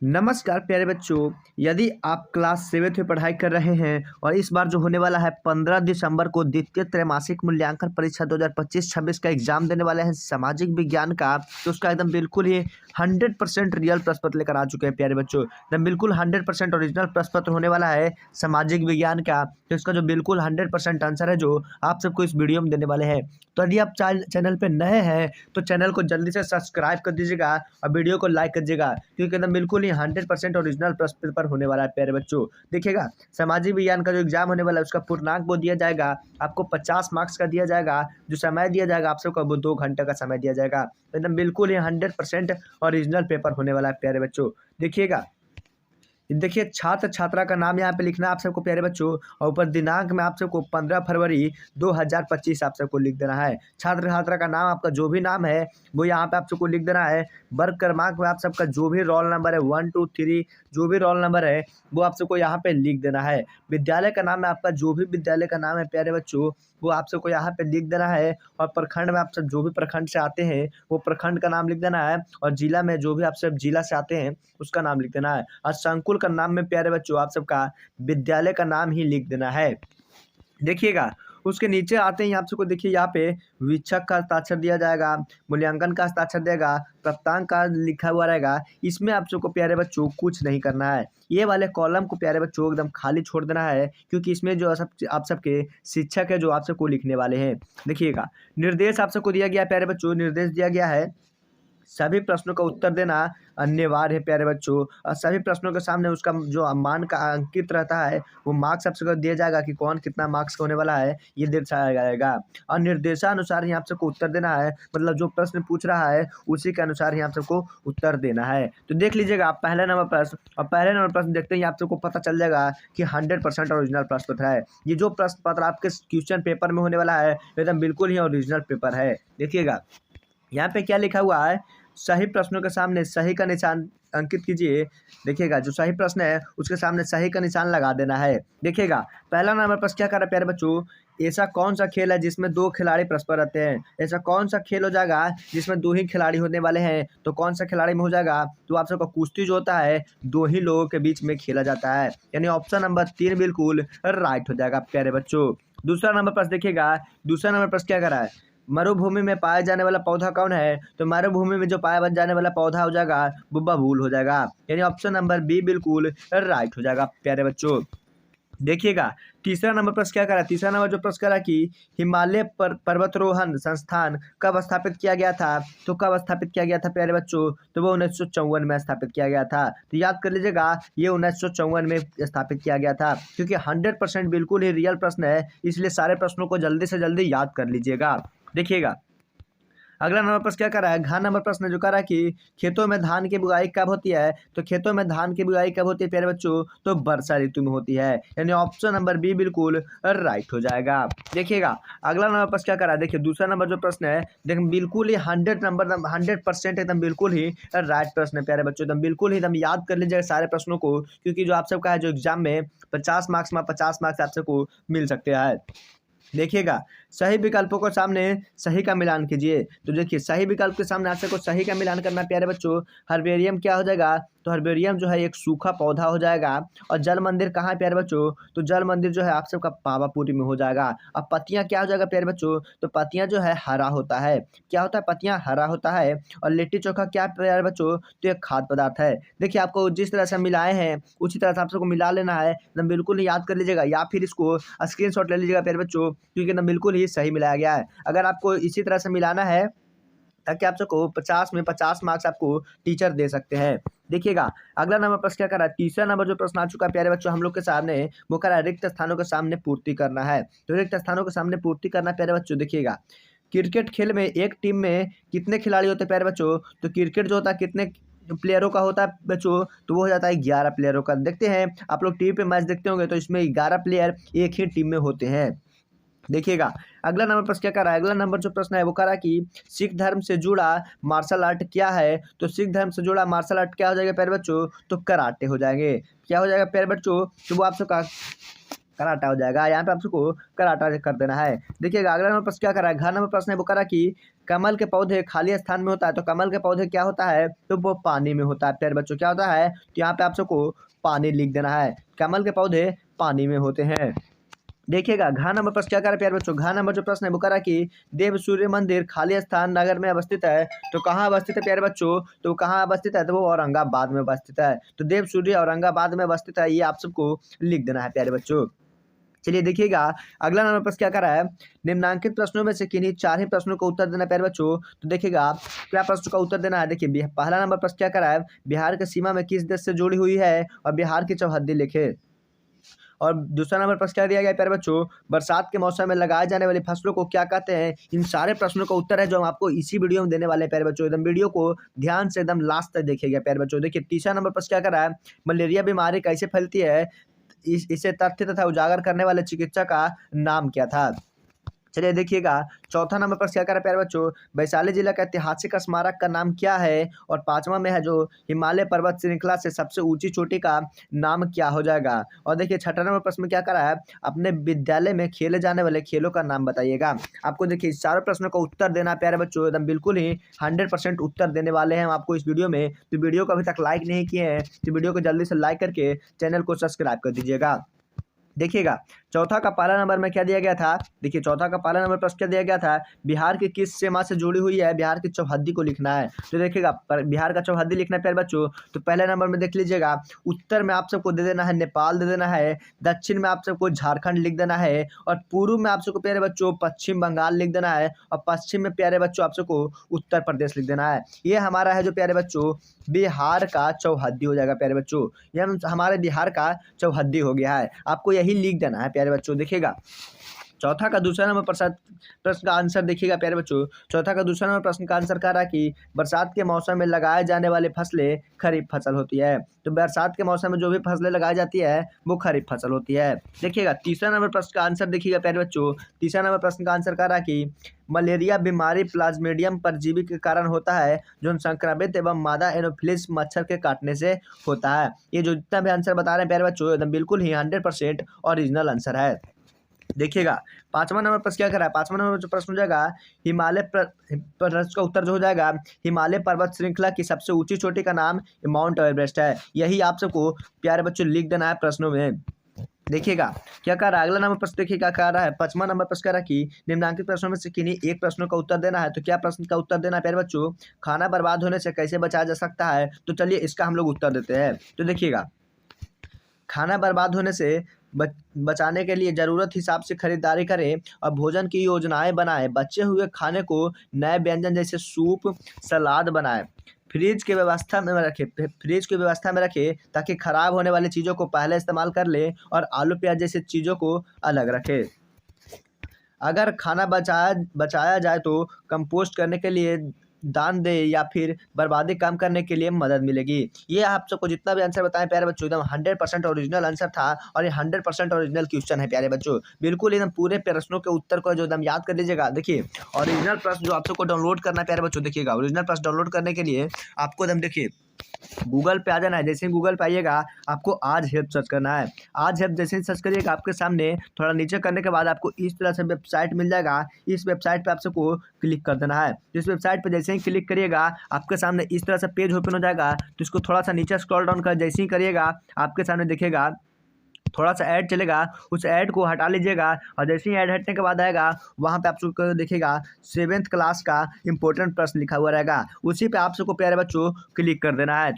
नमस्कार प्यारे बच्चों। यदि आप क्लास 7th में पढ़ाई कर रहे हैं और इस बार जो होने वाला है 15 दिसंबर को द्वितीय त्रैमासिक मूल्यांकन परीक्षा 2025-26 का एग्जाम देने वाले हैं सामाजिक विज्ञान का, तो उसका एकदम बिल्कुल ही 100% रियल प्रश्न पत्र लेकर आ चुके हैं प्यारे बच्चों। एकदम बिल्कुल 100% ओरिजिनल प्रश्न पत्र होने वाला है सामाजिक विज्ञान का। तो इसका जो बिल्कुल 100% आंसर है जो आप सबको इस वीडियो में देने वाले हैं। तो यदि आप चैनल पर नए हैं तो चैनल को जल्दी से सब्सक्राइब कर दीजिएगा और वीडियो को लाइक कर दीजिएगा, क्योंकि एकदम बिल्कुल 100% ओरिजिनल प्रश्न पेपर होने वाला है प्यारे बच्चों। देखिएगा, सामाजिक विज्ञान का जो एग्जाम होने वाला है उसका पूर्णांक वो दिया जाएगा, आपको 50 मार्क्स का दिया जाएगा। जो समय दिया जाएगा आप सबको वो 2 घंटे का समय दिया जाएगा। एकदम बिल्कुल ही 100% ओरिजिनल पेपर होने वाला है प्यारे बच्चों। देखिएगा, देखिए छात्र छात्रा का नाम यहाँ पे लिखना है आप सबको प्यारे बच्चों, और ऊपर दिनांक में आप सबको 15 फरवरी 2025 आप सबको लिख देना है। छात्र छात्रा का नाम, आपका जो भी नाम है वो यहाँ पे आप सबको लिख देना है। वर्ग क्रमांक में आप सबका जो भी रोल नंबर है 1 2 3, जो भी रोल नंबर है वो आप सबको यहाँ पे लिख देना है। विद्यालय का नाम है आपका, जो भी विद्यालय का नाम है प्यारे बच्चों वो आप सबको यहाँ पे लिख देना है। और प्रखंड में आप सब जो भी प्रखंड से आते हैं वो प्रखंड का नाम लिख देना है। और जिला में जो भी आप सब जिला से आते हैं उसका नाम लिख देना है। और संकुल का नाम में प्यारे बच्चों आप सबका विद्यालय का नाम ही लिख देना है। देखिएगा, उसके नीचे आते ही आप सबको देखिए यहाँ पे वीक्षक का हस्ताक्षर दिया जाएगा, मूल्यांकन का हस्ताक्षर देगा, प्राप्तांक का लिखा हुआ रहेगा। इसमें आप सबको प्यारे बच्चों कुछ नहीं करना है। ये वाले कॉलम को प्यारे बच्चों एकदम खाली छोड़ देना है, क्योंकि इसमें जो आप सबके शिक्षक है जो आप सबको लिखने वाले हैं। देखिएगा, निर्देश आप सबको दिया गया है प्यारे बच्चों, निर्देश दिया गया है सभी प्रश्नों का उत्तर देना अनिवार्य है प्यारे बच्चों। और सभी प्रश्नों के सामने उसका जो मान का अंकित रहता है वो मार्क्स आप सबको दिया जाएगा कि कौन कितना मार्क्स का होने वाला है, ये दर्शाया जाएगा। और निर्देशानुसार ही आप सबको उत्तर देना है, मतलब जो प्रश्न पूछ रहा है उसी के अनुसार ही आप सबको उत्तर देना है। तो देख लीजिएगा आप पहला नंबर प्रश्न, और पहले नंबर प्रश्न देखते ही आप सबको पता चल जाएगा कि 100% ओरिजिनल प्रश्न पत्र है। ये जो प्रश्न पत्र आपके क्वेश्चन पेपर में होने वाला है एकदम बिल्कुल ही ओरिजिनल पेपर है। देखिएगा, यहाँ पे क्या लिखा हुआ है, सही प्रश्नों के सामने सही का निशान अंकित कीजिए। देखिएगा, जो सही प्रश्न है उसके सामने सही का निशान लगा देना है। देखिएगा, पहला नंबर प्रश्न क्या कर रहा है प्यारे बच्चों, ऐसा कौन सा खेल है जिसमें 2 खिलाड़ी परस्पर रहते हैं। ऐसा कौन सा खेल हो जाएगा जिसमें 2 ही खिलाड़ी होने वाले हैं, तो कौन सा खिलाड़ी में हो जाएगा, तो आप सबका कुश्ती जो होता है 2 ही लोगों के बीच में खेला जाता है, यानी ऑप्शन नंबर 3 बिल्कुल राइट हो जाएगा प्यारे बच्चों। दूसरा नंबर प्रश्न देखिएगा, दूसरा नंबर प्रश्न क्या कर रहा है, मरुभूमि में पाया जाने वाला पौधा कौन है, तो मरुभूमि में जो पाया जाने वाला पौधा हो जाएगा वो बबूल हो जाएगा, यानी ऑप्शन नंबर बी बिल्कुल राइट हो जाएगा प्यारे बच्चों। देखिएगा, तीसरा नंबर प्रश्न क्या करा, तीसरा नंबर जो प्रश्न करा कि हिमालय पर्वतारोहण संस्थान कब स्थापित किया गया था, तो कब स्थापित किया गया था प्यारे बच्चों, तो वो 1954 में स्थापित किया गया था। तो याद कर लीजिएगा, ये 1954 में स्थापित किया गया था, क्योंकि 100% बिल्कुल ही रियल प्रश्न है, इसलिए सारे प्रश्नों को जल्दी से जल्दी याद कर लीजिएगा। देखिएगा, अगला नंबर प्रश्न क्या कर रहा है, घ नंबर प्रश्न जो कर रहा है कि खेतों में धान की बुआई कब होती है, तो खेतों में धान की बुआई कब होती है प्यारे बच्चों, तो वर्षा ऋतु में होती है, यानी ऑप्शन नंबर बी बिल्कुल राइट हो जाएगा। देखिएगा, अगला नंबर प्रश्न क्या कर रहा है, देखिए दूसरा नंबर जो प्रश्न है देखिए बिल्कुल ही 100% एकदम बिल्कुल ही राइट प्रश्न है प्यारे बच्चों। एकदम बिल्कुल ही एकदम याद कर लीजिएगा सारे प्रश्नों को, क्योंकि जो आप सबका है जो एग्जाम में 50 मार्क्स में 50 मार्क्स आप सबको मिल सकते हैं। देखिएगा, सही विकल्पों को सामने सही का मिलान कीजिए। तो देखिए, सही विकल्प के सामने आप सबको सही का मिलान करना है प्यारे बच्चों। हर्बेरियम क्या हो जाएगा, तो हर्बेरियम जो है एक सूखा पौधा हो जाएगा। और जल मंदिर कहाँ है प्यारे बच्चों, तो जल मंदिर जो है आप सबका पावापुरी में हो जाएगा। अब पत्तियां क्या हो जाएगा प्यारे बच्चों, तो पत्तियां जो है हरा होता है। क्या होता है, पत्तियां हरा होता है। और लिट्टी चोखा क्या है प्यारे बच्चों, तो एक खाद्य पदार्थ है। देखिए, आपको जिस तरह से मिलाए हैं उसी तरह से आप सबको मिला लेना है, एकदम बिल्कुल याद कर लीजिएगा, या फिर इसको स्क्रीनशॉट ले लीजिएगा प्यारे बच्चों, क्योंकि एकदम बिल्कुल ही सही मिलाया गया है। अगर आपको इसी तरह से मिलाना है ताकि आप सबको 50 में 50 मार्क्स आपको टीचर दे सकते हैं। देखिएगा, अगला नंबर प्रश्न क्या कर रहा है, तीसरा नंबर जो प्रश्न आ चुका है प्यारे बच्चों हम लोग के सामने, वो कर रहा है रिक्त स्थानों के सामने पूर्ति करना है। तो रिक्त स्थानों के सामने पूर्ति करना प्यारे बच्चों। देखिएगा, क्रिकेट खेल में एक टीम में कितने खिलाड़ी होते हैं प्यारे बच्चों, तो क्रिकेट जो होता है कितने प्लेयरों का होता है बच्चों, तो वो हो जाता है 11 प्लेयरों का। देखते हैं आप लोग टीवी पे मैच देखते होंगे, तो इसमें 11 प्लेयर एक ही टीम में होते हैं। देखिएगा, अगला नंबर प्रश्न क्या कर रहा है, अगला नंबर जो प्रश्न है वो कर रहा है कि सिख धर्म से जुड़ा मार्शल आर्ट क्या है, तो सिख धर्म से जुड़ा मार्शल आर्ट क्या हो जाएगा प्यारे बच्चों, तो कराटे हो जाएंगे। क्या हो जाएगा प्यारे बच्चों, तो वो आप सबका कराटा हो जाएगा। यहाँ पे आप सबको कराटा कर देना है। देखिएगा अगला नंबर प्रश्न क्या कर रहा है, घ नंबर प्रश्न है वो करा कि कमल के पौधे खाली स्थान में होता है, तो कमल के पौधे क्या होता है, तो वो पानी में होता है। प्यारे बच्चों क्या होता है, तो यहाँ पे आप सबको पानी लिख देना है, कमल के पौधे पानी में होते हैं। देखिएगा घ नंबर प्रश्न क्या करा प्यारे बच्चों, घ नंबर जो प्रश्न है वो करा कि देव सूर्य मंदिर खाली स्थान नगर में अवस्थित है, तो कहाँ अवस्थित है प्यारे बच्चों, तो कहाँ अवस्थित है, तो वो औरंगाबाद में अवस्थित है। तो देव सूर्य औरंगाबाद में अवस्थित है, ये आप सबको लिख देना है प्यारे बच्चों। चलिए देखिएगा अगला नंबर प्रश्न क्या कर रहा है, निम्नांकित प्रश्नों में से किन्हीं 4 ही प्रश्नों का उत्तर देना प्यारे बच्चों। तो देखिएगा क्या प्रश्न का उत्तर देना है। देखिए पहला नंबर प्रश्न क्या कर रहा है, बिहार की सीमा में किस देश से जुड़ी हुई है और बिहार की चौहद्दी लिखे। और दूसरा नंबर प्रश्न क्या दिया गया प्यारे बच्चों, बरसात के मौसम में लगाए जाने वाली फसलों को क्या कहते हैं। इन सारे प्रश्नों का उत्तर है जो हम आपको इसी वीडियो में देने वाले हैं प्यारे बच्चों। एकदम वीडियो को ध्यान से एकदम लास्ट तक देखिएगा प्यारे बच्चों। देखिए तीसरा नंबर प्रश्न क्या कर रहा है, मलेरिया बीमारी कैसे फैलती है, इसे तथ्य तथा उजागर करने वाले चिकित्सक का नाम क्या था। चलिए देखिएगा चौथा नंबर पर क्या कर रहा है प्यारे बच्चों, वैशाली जिला का ऐतिहासिक स्मारक का नाम क्या है। और पांचवा में है जो हिमालय पर्वत श्रृंखला से सबसे ऊंची चोटी का नाम क्या हो जाएगा। और देखिए छठा नंबर प्रश्न में क्या कर रहा है, अपने विद्यालय में खेले जाने वाले खेलों का नाम बताइएगा। आपको देखिए इस चारों प्रश्नों का उत्तर देना प्यारे बच्चों, एकदम बिल्कुल ही 100% उत्तर देने वाले हैं हम आपको इस वीडियो में। तो वीडियो को अभी तक लाइक नहीं किए हैं तो वीडियो को जल्दी से लाइक करके चैनल को सब्सक्राइब कर दीजिएगा। देखिएगा चौथा का पहला नंबर में क्या दिया गया था, देखिए चौथा का पहला नंबर प्रश्न क्या दिया गया था, बिहार की किस सीमा से जुड़ी हुई है, बिहार की चौहद्दी को लिखना है। तो देखिएगा बिहार का चौहद्दी लिखना है प्यारे बच्चों। तो पहले नंबर में देख लीजिएगा, उत्तर में आप सबको दे देना है नेपाल दे देना है, दक्षिण में आप सबको झारखंड लिख देना है, और पूर्व में आप सबको प्यारे बच्चों पश्चिम बंगाल लिख देना है, और पश्चिम में प्यारे बच्चों आप सबको उत्तर प्रदेश लिख देना है। ये हमारा है जो प्यारे बच्चों बिहार का चौहद्दी हो जाएगा प्यारे बच्चों। यह हमारे बिहार का चौहद्दी हो गया है, आपको यही लिख देना है प्यारे बच्चों। देखिएगा चौथा का दूसरा नंबर प्रश्न का आंसर देखिएगा प्यारे बच्चों। चौथा का दूसरा नंबर प्रश्न का आंसर कह रहा है कि बरसात के मौसम में लगाए जाने वाली फसलें खरीफ फसल होती है। तो बरसात के मौसम में जो भी फसलें लगाई जाती है वो खरीफ फसल होती है। देखिएगा तीसरा नंबर प्रश्न का आंसर देखिएगा प्यारे बच्चों। तीसरा नंबर प्रश्न का आंसर कह रहा है कि मलेरिया बीमारी प्लाज्मोडियम परजीवी के कारण होता है जो संक्रमित एवं मादा एनोफिलिस मच्छर के काटने से होता है। ये जो जितना भी आंसर बता रहे हैं प्यारे बच्चों एकदम बिल्कुल ही 100% ओरिजिनल आंसर है। देखिएगा पांचवा नंबर प्रश्न क्या कर रहा है, पांचवा नंबर जो प्रश्न हो जाएगा, हिमालय प्रश्न का उत्तर जो हो जाएगा, हिमालय पर्वत श्रृंखला की सबसे ऊंची चोटी का नाम माउंट एवरेस्ट है। यही आप सबको प्यारे बच्चों लिख देना है प्रश्नों में। देखिएगा क्या कह रहा है अगला नंबर प्रश्न, देखिए क्या कह रहा है, पांचवा नंबर प्रश्न कह रहा है कि निम्नांकित प्रश्नों में से किन्हीं एक प्रश्नों का उत्तर देना है। तो क्या प्रश्न का उत्तर देना है प्यारे बच्चों, खाना बर्बाद होने से कैसे बचाया जा सकता है। तो चलिए इसका हम लोग उत्तर देते हैं। तो देखिएगा खाना बर्बाद होने से बचाने के लिए ज़रूरत हिसाब से खरीदारी करें और भोजन की योजनाएं बनाएं। बचे हुए खाने को नए व्यंजन जैसे सूप सलाद बनाएं। फ्रिज की व्यवस्था में रखें ताकि खराब होने वाली चीज़ों को पहले इस्तेमाल कर लें और आलू प्याज जैसी चीज़ों को अलग रखें। अगर खाना बचाया जाए तो कंपोस्ट करने के लिए दान दे या फिर बर्बादी कम करने के लिए मदद मिलेगी। ये आप सबको जितना भी आंसर बताएं प्यारे बच्चों एकदम 100% ओरिजिनल आंसर था और ये 100% ओरिजिनल क्वेश्चन है प्यारे बच्चों। बिल्कुल एकदम पूरे प्रश्नों के उत्तर को जो एकदम याद कर लीजिएगा। देखिए ओरिजिनल प्रश्न जो आप सबको डाउनलोड करना है प्यारे बच्चों, देखिएगा ओरिजिनल प्रश्न डाउनलोड करने के लिए आपको एकदम देखिए गूगल पे आ जाना है। जैसे ही गूगल पे आइएगा आपको आज हेल्प सर्च करना है। आज हेल्प जैसे ही सर्च करिएगा आपके सामने थोड़ा नीचे करने के बाद आपको इस तरह से वेबसाइट मिल जाएगा। इस वेबसाइट पे आप सबको क्लिक कर देना है। इस वेबसाइट पे जैसे ही क्लिक करिएगा आपके सामने इस तरह से पेज ओपन हो जाएगा। तो इसको थोड़ा सा नीचे स्क्रॉल डाउन कर जैसे ही करिएगा आपके सामने दिखेगा थोड़ा सा ऐड चलेगा, उस ऐड को हटा लीजिएगा और जैसे ही ऐड हटने के बाद आएगा वहाँ पे आप सबको देखिएगा 7th क्लास का इंपॉर्टेंट प्रश्न लिखा हुआ रहेगा, उसी पे आप सबको प्यारे बच्चों क्लिक कर देना है। तो